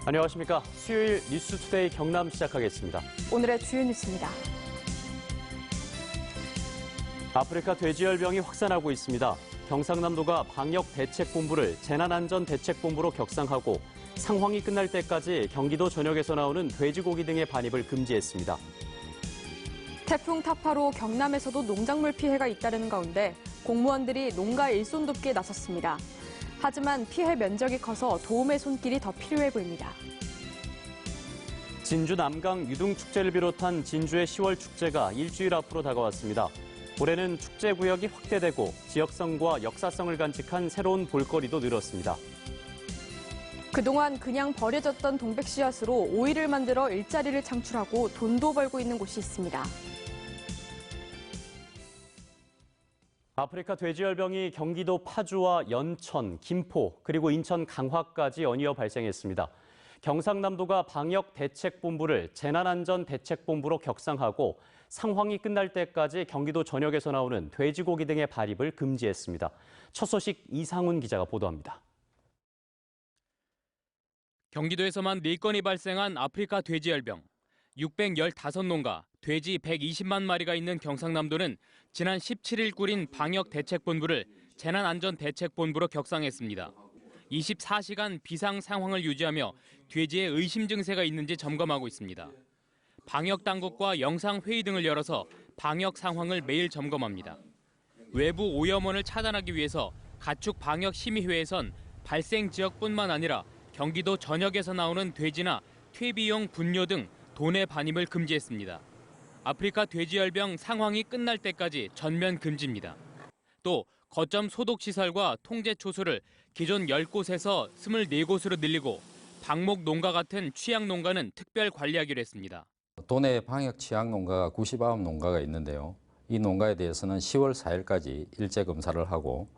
안녕하십니까. 수요일 뉴스투데이 경남 시작하겠습니다. 오늘의 주요 뉴스입니다. 아프리카 돼지열병이 확산하고 있습니다. 경상남도가 방역대책본부를 재난안전대책본부로 격상하고 상황이 끝날 때까지 경기도 전역에서 나오는 돼지고기 등의 반입을 금지했습니다. 태풍 타파로 경남에서도 농작물 피해가 잇따르는 가운데 공무원들이 농가 일손 돕기에 나섰습니다. 하지만 피해 면적이 커서 도움의 손길이 더 필요해 보입니다. 진주 남강 유등축제를 비롯한 진주의 10월 축제가 일주일 앞으로 다가왔습니다. 올해는 축제구역이 확대되고 지역성과 역사성을 간직한 새로운 볼거리도 늘었습니다. 그동안 그냥 버려졌던 동백씨앗으로 오일을 만들어 일자리를 창출하고 돈도 벌고 있는 곳이 있습니다. 아프리카 돼지열병이 경기도 파주와 연천, 김포, 그리고 인천 강화까지 연이어 발생했습니다. 경상남도가 방역대책본부를 재난안전대책본부로 격상하고 상황이 끝날 때까지 경기도 전역에서 나오는 돼지고기 등의 발입을 금지했습니다. 첫 소식 이상훈 기자가 보도합니다. 경기도에서만 4건이 발생한 아프리카 돼지열병. 615농가, 돼지 120만 마리가 있는 경상남도는 지난 17일 꾸린 방역대책본부를 재난안전대책본부로 격상했습니다. 24시간 비상 상황을 유지하며 돼지의 의심 증세가 있는지 점검하고 있습니다. 방역당국과 영상회의 등을 열어서 방역 상황을 매일 점검합니다. 외부 오염원을 차단하기 위해서 가축 방역심의회에선 발생 지역뿐만 아니라 경기도 전역에서 나오는 돼지나 퇴비용 분뇨 등 돈의 반입을 금지했습니다. 아프리카 돼지열병 상황이 끝날 때까지 전면 금지입니다. 또 거점 소독시설과 통제초소를 기존 10곳에서 24곳으로 늘리고 방목 농가 같은 취약 농가는 특별 관리하기로 했습니다. 도내 방역 취약 농가가 99농가가 있는데요. 이 농가에 대해서는 10월 4일까지 일제 검사를 하고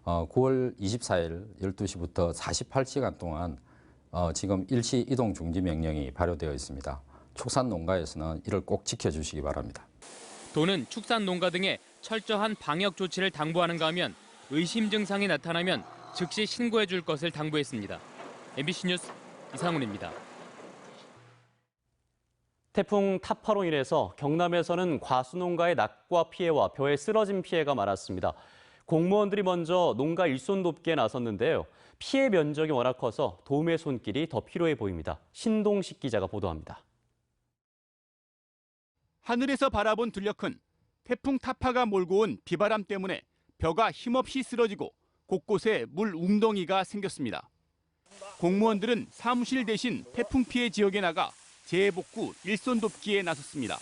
9월 24일 12시부터 48시간 동안 지금 일시 이동 중지 명령이 발효되어 있습니다. 축산 농가에서는 이를 꼭 지켜주시기 바랍니다. 도는 축산 농가 등에 철저한 방역 조치를 당부하는가 하면 의심 증상이 나타나면 즉시 신고해 줄 것을 당부했습니다. MBC 뉴스 이상훈입니다. 태풍 타파로 인해서 경남에서는 과수농가의 낙과 피해와 벼의 쓰러진 피해가 많았습니다. 공무원들이 먼저 농가 일손 돕기에 나섰는데요. 피해 면적이 워낙 커서 도움의 손길이 더 필요해 보입니다. 신동식 기자가 보도합니다. 하늘에서 바라본 들녘은 태풍 타파가 몰고 온 비바람 때문에 벼가 힘없이 쓰러지고 곳곳에 물 웅덩이가 생겼습니다. 공무원들은 사무실 대신 태풍 피해 지역에 나가 재해복구 일손 돕기에 나섰습니다.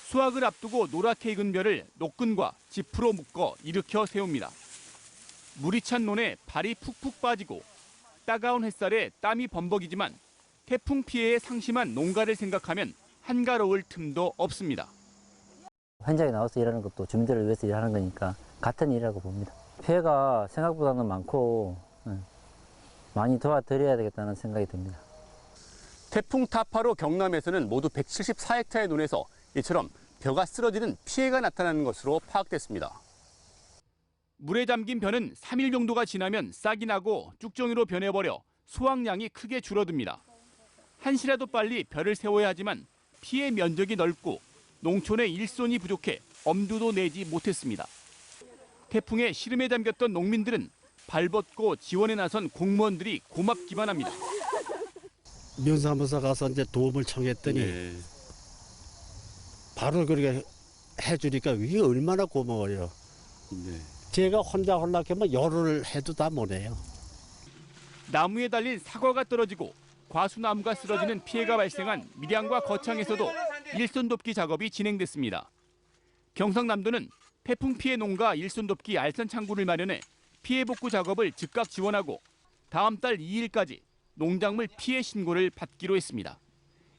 수확을 앞두고 노랗게 익은 벼를 노끈과 지프로 묶어 일으켜 세웁니다. 물이 찬 논에 발이 푹푹 빠지고 따가운 햇살에 땀이 범벅이지만 태풍 피해에 상심한 농가를 생각하면 한가로울 틈도 없습니다. 현장에 나와서 일하는 것도 주민들을 위해서 일하는 거니까 같은 일이라고 봅니다. 피해가 생각보다는 많고 많이 도와드려야 되겠다는 생각이 듭니다. 태풍 타파로 경남에서는 모두 174헥타의 논에서 이처럼 벼가 쓰러지는 피해가 나타나는 것으로 파악됐습니다. 물에 잠긴 벼는 3일 정도가 지나면 싹이 나고 쭉정이로 변해버려 수확량이 크게 줄어듭니다. 한시라도 빨리 벼를 세워야 하지만 피해 면적이 넓고 농촌의 일손이 부족해 엄두도 내지 못했습니다. 태풍에 시름에 잠겼던 농민들은 발벗고 지원에 나선 공무원들이 고맙기만 합니다. 면사무소 가서 이제 도움을 청했더니 바로 그렇게 해주니까 이게 얼마나 고마워요. 제가 혼자 홀락하면 열흘 해도 다 못해요. 나무에 달린 사과가 떨어지고 과수나무가 쓰러지는 피해가 발생한 밀양과 거창에서도 일손 돕기 작업이 진행됐습니다. 경상남도는 태풍 피해 농가 일손 돕기 알선 창구를 마련해 피해 복구 작업을 즉각 지원하고 다음 달 2일까지 농작물 피해 신고를 받기로 했습니다.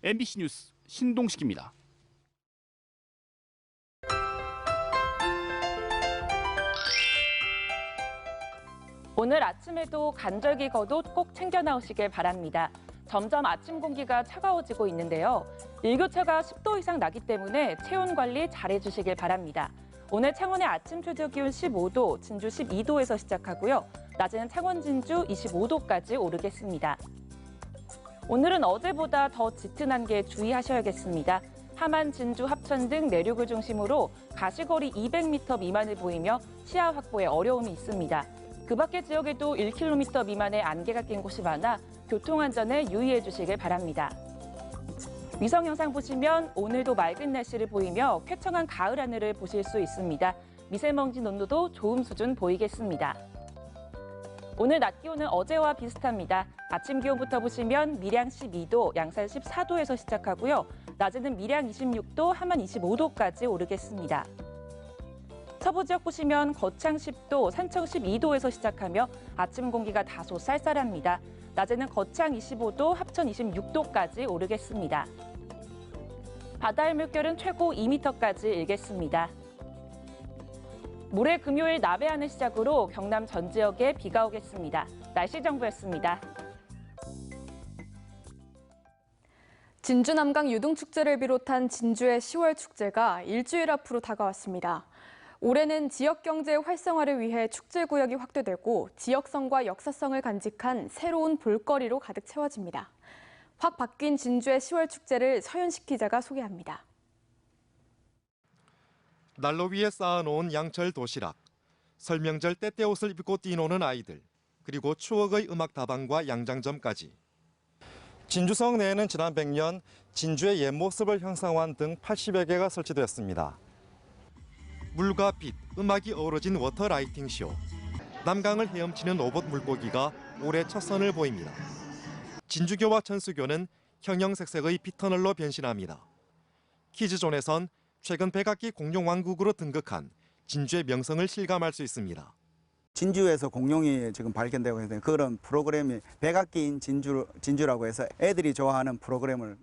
MBC 뉴스 신동식입니다. 오늘 아침에도 간절기 겉옷 꼭 챙겨 나오시길 바랍니다. 점점 아침 공기가 차가워지고 있는데요. 일교차가 10도 이상 나기 때문에 체온 관리 잘해주시길 바랍니다. 오늘 창원의 아침 최저 기온 15도, 진주 12도에서 시작하고요. 낮에는 창원, 진주 25도까지 오르겠습니다. 오늘은 어제보다 더 짙은 한기에 주의하셔야겠습니다. 함안, 진주, 합천 등 내륙을 중심으로 가시거리 200m 미만을 보이며 시야 확보에 어려움이 있습니다. 그 밖의 지역에도 1km 미만의 안개가 낀 곳이 많아 교통안전에 유의해 주시길 바랍니다. 위성 영상 보시면 오늘도 맑은 날씨를 보이며 쾌청한 가을 하늘을 보실 수 있습니다. 미세먼지 농도도 좋음 수준 보이겠습니다. 오늘 낮 기온은 어제와 비슷합니다. 아침 기온부터 보시면 밀양 12도, 양산 14도에서 시작하고요. 낮에는 밀양 26도, 함안 25도까지 오르겠습니다. 서부 지역 보시면 거창 10도, 산청 12도에서 시작하며 아침 공기가 다소 쌀쌀합니다. 낮에는 거창 25도, 합천 26도까지 오르겠습니다. 바다의 물결은 최고 2m까지 일겠습니다. 모레 금요일 나베안을 시작으로 경남 전 지역에 비가 오겠습니다. 날씨 정보였습니다. 진주 남강 유등축제를 비롯한 진주의 10월 축제가 일주일 앞으로 다가왔습니다. 올해는 지역 경제 활성화를 위해 축제구역이 확대되고 지역성과 역사성을 간직한 새로운 볼거리로 가득 채워집니다. 확 바뀐 진주의 10월 축제를 서윤식 기자가 소개합니다. 난로 위에 쌓아놓은 양철 도시락, 설명절 때때옷을 입고 뛰노는 아이들, 그리고 추억의 음악 다방과 양장점까지. 진주성 내에는 지난 100년 진주의 옛 모습을 형상화한 등 80여 개가 설치되었습니다. 물과 빛, 음악이 어우러진 워터라이팅 쇼. 남강을 헤엄치는 로봇 물고기가 올해 첫 선을 보입니다. 진주교와 천수교는 형형색색의 빛터널로 변신합니다. 키즈존에선 최근 백악기 공룡왕국으로 등극한 진주의 명성을 실감할 수 있습니다. 진주에서 공룡이 지금 발견되고 있는데 그런 프로그램이 백악기인 진주라고 해서 애들이 좋아하는 프로그램을.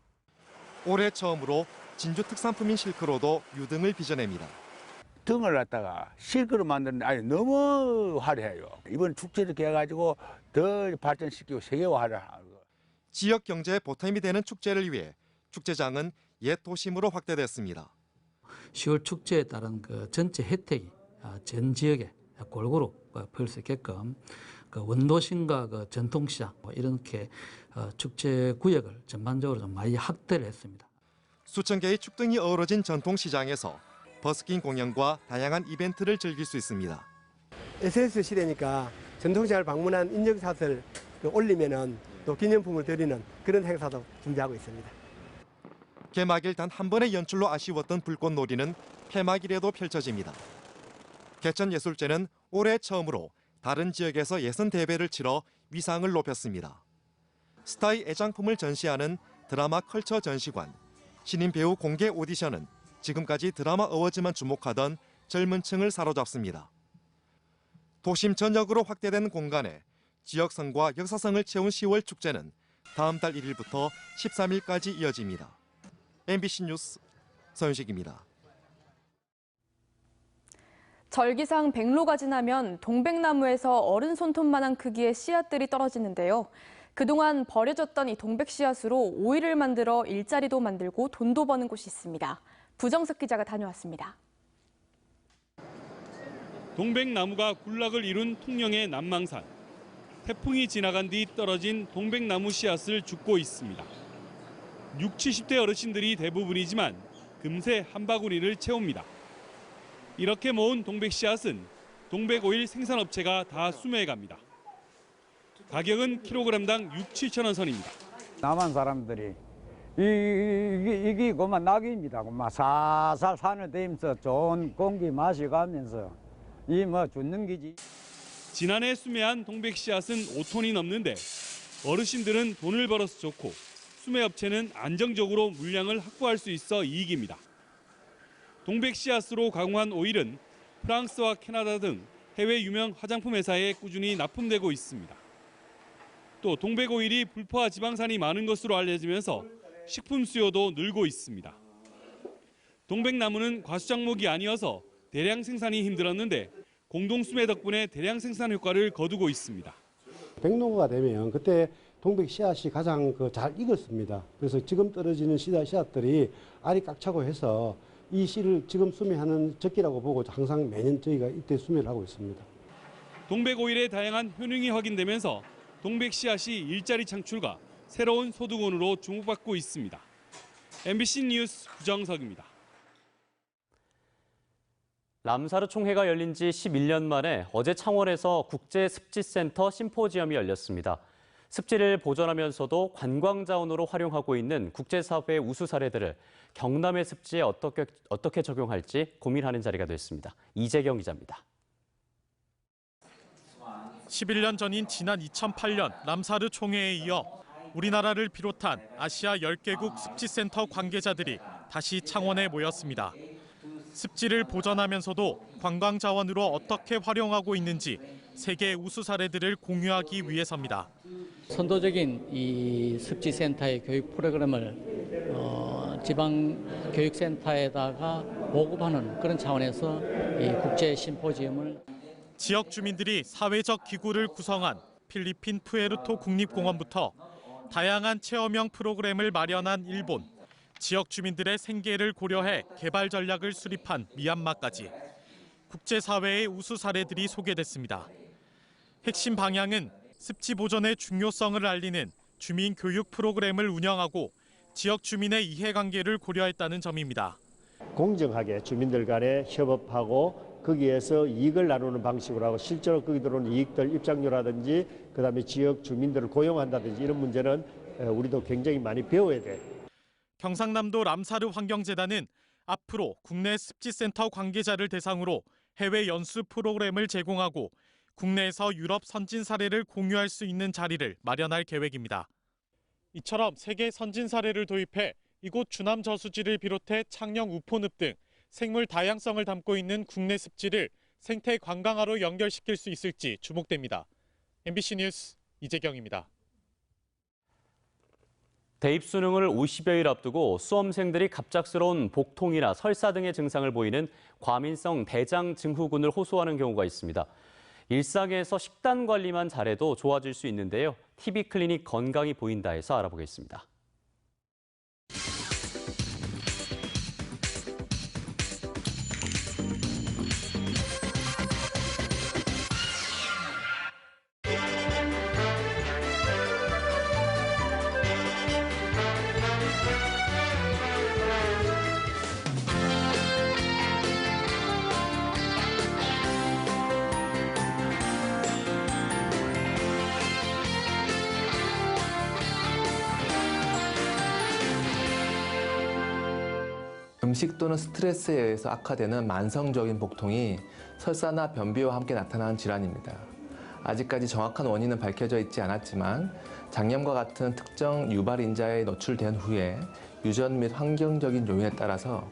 올해 처음으로 진주 특산품인 실크로도 유등을 빚어냅니다. 등을 갖다가 실크로 만드는데 아니 너무 화려해요. 이번 축제 이렇게 해가지고 더 발전시키고 세계화하라. 지역 경제에 보탬이 되는 축제를 위해 축제장은 옛 도심으로 확대됐습니다. 10월 축제에 따른 그 전체 혜택이 전 지역에 골고루 보일 수 있게끔 그 원도심과 그 전통시장 이렇게 축제 구역을 전반적으로 좀 많이 확대를 했습니다. 수천 개의 축등이 어우러진 전통시장에서 버스킹 공연과 다양한 이벤트를 즐길 수 있습니다. SNS 시대니까 전통시장을 방문한 인증샷을 올리면은 또 기념품을 드리는 그런 행사도 준비하고 있습니다. 개막일 단 한 번의 연출로 아쉬웠던 불꽃놀이는 폐막일에도 펼쳐집니다. 개천예술제는 올해 처음으로 다른 지역에서 예선 대회를 치러 위상을 높였습니다. 스타의 애장품을 전시하는 드라마 컬처 전시관, 신인 배우 공개 오디션은 지금까지 드라마 어워즈만 주목하던 젊은 층을 사로잡습니다. 도심 전역으로 확대된 공간에 지역성과 역사성을 채운 10월 축제는 다음 달 1일부터 13일까지 이어집니다. MBC 뉴스 서윤식입니다. 절기상 백로가 지나면 동백나무에서 어른 손톱만한 크기의 씨앗들이 떨어지는데요. 그동안 버려졌던 이 동백 씨앗으로 오일을 만들어 일자리도 만들고 돈도 버는 곳이 있습니다. 부정석 기자가 다녀왔습니다. 동백나무가 군락을 이룬 통영의 남망산. 태풍이 지나간 뒤 떨어진 동백나무 씨앗을 줍고 있습니다. 60, 70대 어르신들이 대부분이지만 금세 한 바구니를 채웁니다. 이렇게 모은 동백 씨앗은 동백오일 생산업체가 다 수매해갑니다. 가격은 킬로그램당 6, 7천 원 선입니다. 남한 사람들이 이게 그만 낙입니다. 그만 살살 산을 대면서 좋은 공기 마셔가면서 이 뭐 죽는 기지. 지난해 수매한 동백 씨앗은 5톤이 넘는데 어르신들은 돈을 벌어서 좋고 수매업체는 안정적으로 물량을 확보할 수 있어 이익입니다. 동백 씨앗으로 가공한 오일은 프랑스와 캐나다 등 해외 유명 화장품 회사에 꾸준히 납품되고 있습니다. 또 동백 오일이 불포화 지방산이 많은 것으로 알려지면서 식품 수요도 늘고 있습니다. 동백나무는 과수작목이 아니어서 대량 생산이 힘들었는데 공동 수매 덕분에 대량 생산 효과를 거두고 있습니다. 백로가 되면 그때 동백 씨앗이 가장 잘 익었습니다. 그래서 지금 떨어지는 씨앗들이 알이 꽉 차고 해서 이 씨를 지금 수매하는 적기라고 보고 항상 매년 저희가 이때 수매를 하고 있습니다. 동백 오일의 다양한 효능이 확인되면서 동백 씨앗이 일자리 창출과 새로운 소득원으로 주목받고 있습니다. MBC 뉴스 구정석입니다. 람사르 총회가 열린 지 11년 만에 어제 창원에서 국제습지센터 심포지엄이 열렸습니다. 습지를 보존하면서도 관광자원으로 활용하고 있는 국제사회의 우수 사례들을 경남의 습지에 어떻게 적용할지 고민하는 자리가 됐습니다. 이재경 기자입니다. 11년 전인 지난 2008년 람사르 총회에 이어 우리나라를 비롯한 아시아 10개국 습지센터 관계자들이 다시 창원에 모였습니다. 습지를 보존하면서도 관광 자원으로 어떻게 활용하고 있는지 세계 우수 사례들을 공유하기 위해서입니다. 선도적인 이 습지센터의 교육 프로그램을 지방교육센터에다가 보급하는 그런 차원에서 이 국제 심포지엄을 지역 주민들이 사회적 기구를 구성한 필리핀 푸에르토 국립공원부터 다양한 체험형 프로그램을 마련한 일본, 지역 주민들의 생계를 고려해 개발 전략을 수립한 미얀마까지 국제사회의 우수 사례들이 소개됐습니다. 핵심 방향은 습지 보존의 중요성을 알리는 주민 교육 프로그램을 운영하고 지역 주민의 이해관계를 고려했다는 점입니다. 공정하게 주민들 간에 협업하고 거기에서 이익을 나누는 방식으로 하고 실제로 거기 들어오는 이익들 입장료라든지 그다음에 지역 주민들을 고용한다든지 이런 문제는 우리도 굉장히 많이 배워야 돼. 경상남도 람사르 환경재단은 앞으로 국내 습지센터 관계자를 대상으로 해외 연수 프로그램을 제공하고 국내에서 유럽 선진 사례를 공유할 수 있는 자리를 마련할 계획입니다. 이처럼 세계 선진 사례를 도입해 이곳 주남 저수지를 비롯해 창녕 우포늪 등 생물 다양성을 담고 있는 국내 습지를 생태 관광화로 연결시킬 수 있을지 주목됩니다. MBC 뉴스 이재경입니다. 대입 수능을 50여일 앞두고 수험생들이 갑작스러운 복통이나 설사 등의 증상을 보이는 과민성 대장 증후군을 호소하는 경우가 있습니다. 일상에서 식단 관리만 잘해도 좋아질 수 있는데요. TV클리닉 건강이 보인다에서 알아보겠습니다. 음식 또는 스트레스에 의해서 악화되는 만성적인 복통이 설사나 변비와 함께 나타나는 질환입니다. 아직까지 정확한 원인은 밝혀져 있지 않았지만 장염과 같은 특정 유발인자에 노출된 후에 유전 및 환경적인 요인에 따라서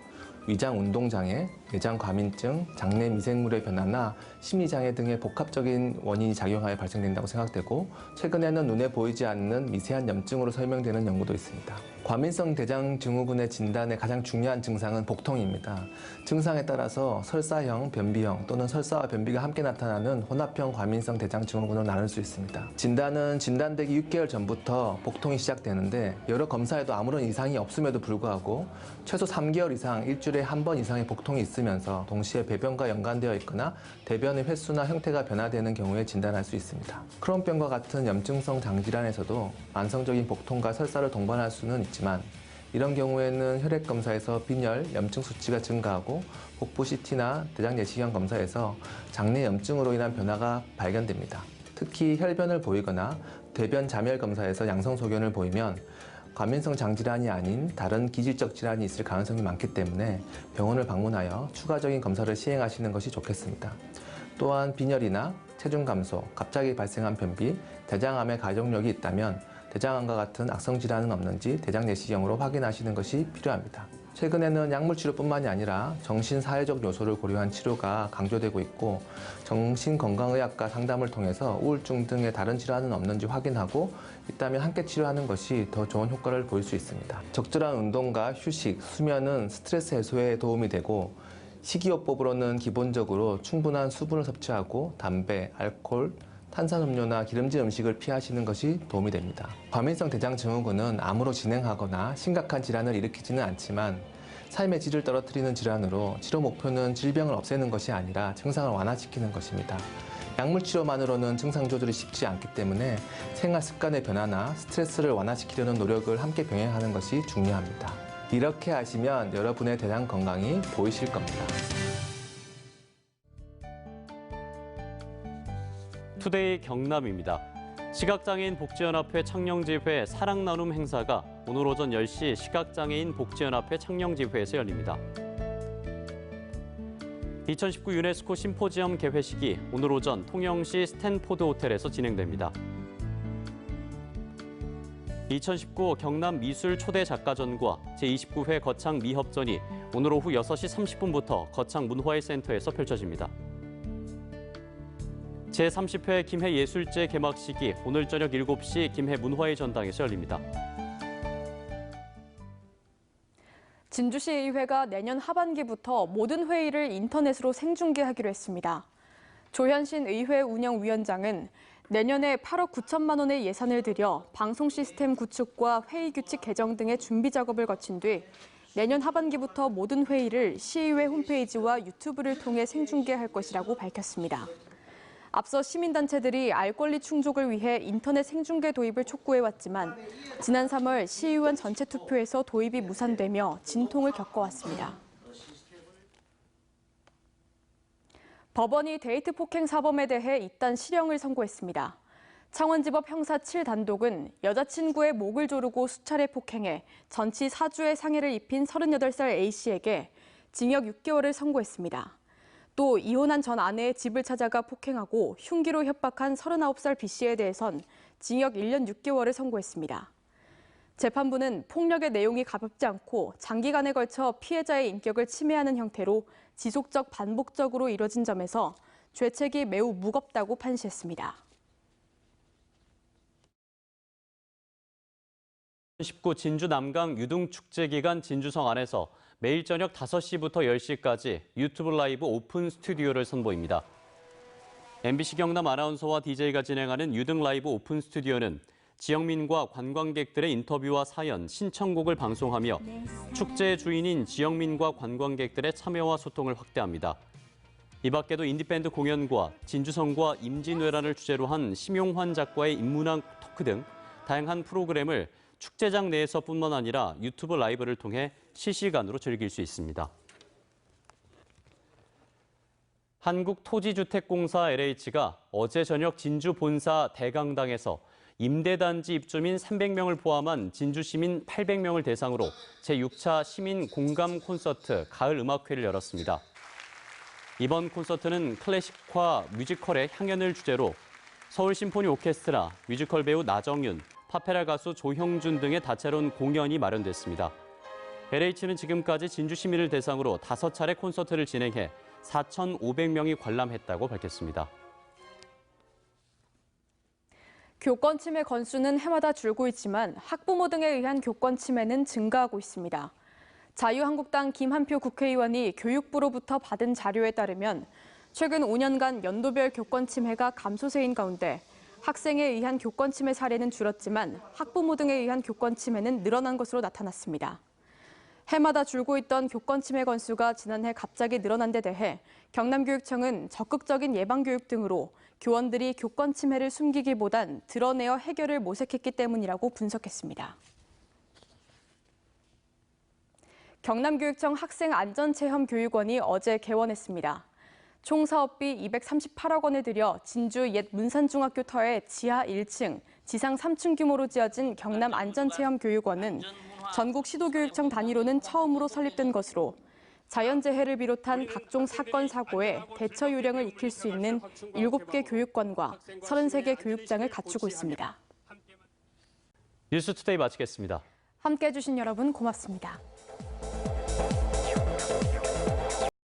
위장 운동장애, 내장 과민증, 장내 미생물의 변화나 심리장애 등의 복합적인 원인이 작용하여 발생된다고 생각되고 최근에는 눈에 보이지 않는 미세한 염증으로 설명되는 연구도 있습니다. 과민성 대장 증후군의 진단의 가장 중요한 증상은 복통입니다. 증상에 따라서 설사형, 변비형 또는 설사와 변비가 함께 나타나는 혼합형 과민성 대장 증후군으로 나눌 수 있습니다. 진단은 진단되기 6개월 전부터 복통이 시작되는데 여러 검사에도 아무런 이상이 없음에도 불구하고 최소 3개월 이상 일주일에 한 번 이상의 복통이 있으면서 동시에 배변과 연관되어 있거나 대변의 횟수나 형태가 변화되는 경우에 진단할 수 있습니다. 크론병과 같은 염증성 장질환에서도 만성적인 복통과 설사를 동반할 수는 있지만 이런 경우에는 혈액 검사에서 빈혈, 염증 수치가 증가하고 복부 CT나 대장 내시경 검사에서 장내 염증으로 인한 변화가 발견됩니다. 특히 혈변을 보이거나 대변 자멸 검사에서 양성 소견을 보이면 과민성 장질환이 아닌 다른 기질적 질환이 있을 가능성이 많기 때문에 병원을 방문하여 추가적인 검사를 시행하시는 것이 좋겠습니다. 또한 빈혈이나 체중 감소, 갑자기 발생한 변비, 대장암의 가족력이 있다면 대장암과 같은 악성 질환은 없는지 대장 내시경으로 확인하시는 것이 필요합니다. 최근에는 약물 치료뿐만이 아니라 정신사회적 요소를 고려한 치료가 강조되고 있고 정신건강의학과 상담을 통해서 우울증 등의 다른 질환은 없는지 확인하고 있다면 함께 치료하는 것이 더 좋은 효과를 보일 수 있습니다. 적절한 운동과 휴식, 수면은 스트레스 해소에 도움이 되고 식이요법으로는 기본적으로 충분한 수분을 섭취하고 담배, 알코올, 탄산음료나 기름진 음식을 피하시는 것이 도움이 됩니다. 과민성 대장 증후군은 암으로 진행하거나 심각한 질환을 일으키지는 않지만 삶의 질을 떨어뜨리는 질환으로 치료 목표는 질병을 없애는 것이 아니라 증상을 완화시키는 것입니다. 약물 치료만으로는 증상 조절이 쉽지 않기 때문에 생활 습관의 변화나 스트레스를 완화시키려는 노력을 함께 병행하는 것이 중요합니다. 이렇게 하시면 여러분의 대장 건강이 보이실 겁니다. 투데이 경남입니다. 시각장애인 복지연합회 창녕지회 사랑나눔 행사가 오늘 오전 10시 시각장애인 복지연합회 창녕지회에서 열립니다. 2019 유네스코 심포지엄 개회식이 오늘 오전 통영시 스탠포드 호텔에서 진행됩니다. 2019 경남 미술 초대 작가전과 제29회 거창 미협전이 오늘 오후 6시 30분부터 거창 문화의 센터에서 펼쳐집니다. 제30회 김해 예술제 개막식이 오늘 저녁 7시 김해 문화의 전당에서 열립니다. 진주시의회가 내년 하반기부터 모든 회의를 인터넷으로 생중계하기로 했습니다. 조현신 의회 운영위원장은 내년에 8억 9천만 원의 예산을 들여 방송 시스템 구축과 회의 규칙 개정 등의 준비 작업을 거친 뒤 내년 하반기부터 모든 회의를 시의회 홈페이지와 유튜브를 통해 생중계할 것이라고 밝혔습니다. 앞서 시민단체들이 알 권리 충족을 위해 인터넷 생중계 도입을 촉구해왔지만 지난 3월 시의원 전체 투표에서 도입이 무산되며 진통을 겪어왔습니다. 법원이 데이트 폭행 사범에 대해 잇단 실형을 선고했습니다. 창원지법 형사 7단독은 여자친구의 목을 조르고 수차례 폭행해 전치 4주의 상해를 입힌 38살 A씨에게 징역 6개월을 선고했습니다. 또 이혼한 전 아내의 집을 찾아가 폭행하고 흉기로 협박한 39살 B씨에 대해선 징역 1년 6개월을 선고했습니다. 재판부는 폭력의 내용이 가볍지 않고 장기간에 걸쳐 피해자의 인격을 침해하는 형태로 지속적 반복적으로 이뤄진 점에서 죄책이 매우 무겁다고 판시했습니다. 2019 진주 남강 유등축제 기간 진주성 안에서 매일 저녁 5시부터 10시까지 유튜브 라이브 오픈 스튜디오를 선보입니다. MBC 경남 아나운서와 DJ가 진행하는 유등 라이브 오픈 스튜디오는 지역민과 관광객들의 인터뷰와 사연, 신청곡을 방송하며 축제의 주인인 지역민과 관광객들의 참여와 소통을 확대합니다. 이 밖에도 인디밴드 공연과 진주성과 임진왜란을 주제로 한 심용환 작가의 인문학 토크 등 다양한 프로그램을 축제장 내에서뿐만 아니라 유튜브 라이브를 통해 실시간으로 즐길 수 있습니다. 한국토지주택공사 LH가 어제 저녁 진주 본사 대강당에서 임대단지 입주민 300명을 포함한 진주시민 800명을 대상으로 제6차 시민 공감 콘서트 가을 음악회를 열었습니다. 이번 콘서트는 클래식화 뮤지컬의 향연을 주제로 서울 심포니 오케스트라, 뮤지컬 배우 나정윤, 파페라 가수 조형준 등의 다채로운 공연이 마련됐습니다. LH는 지금까지 진주 시민을 대상으로 5차례 콘서트를 진행해 4,500명이 관람했다고 밝혔습니다. 교권 침해 건수는 해마다 줄고 있지만 학부모 등에 의한 교권 침해는 증가하고 있습니다. 자유한국당 김한표 국회의원이 교육부로부터 받은 자료에 따르면 최근 5년간 연도별 교권 침해가 감소세인 가운데 학생에 의한 교권 침해 사례는 줄었지만 학부모 등에 의한 교권 침해는 늘어난 것으로 나타났습니다. 해마다 줄고 있던 교권 침해 건수가 지난해 갑자기 늘어난 데 대해 경남교육청은 적극적인 예방교육 등으로 교원들이 교권 침해를 숨기기보단 드러내어 해결을 모색했기 때문이라고 분석했습니다. 경남교육청 학생안전체험교육원이 어제 개원했습니다. 총 사업비 238억 원을 들여 진주 옛 문산중학교 터의 지하 1층, 지상 3층 규모로 지어진 경남 안전체험교육원은 전국 시도교육청 단위로는 처음으로 설립된 것으로 자연재해를 비롯한 각종 사건, 사고에 대처 요령을 익힐 수 있는 7개 교육관과 33개 교육장을 갖추고 있습니다. 뉴스투데이 마치겠습니다. 함께해 주신 여러분 고맙습니다.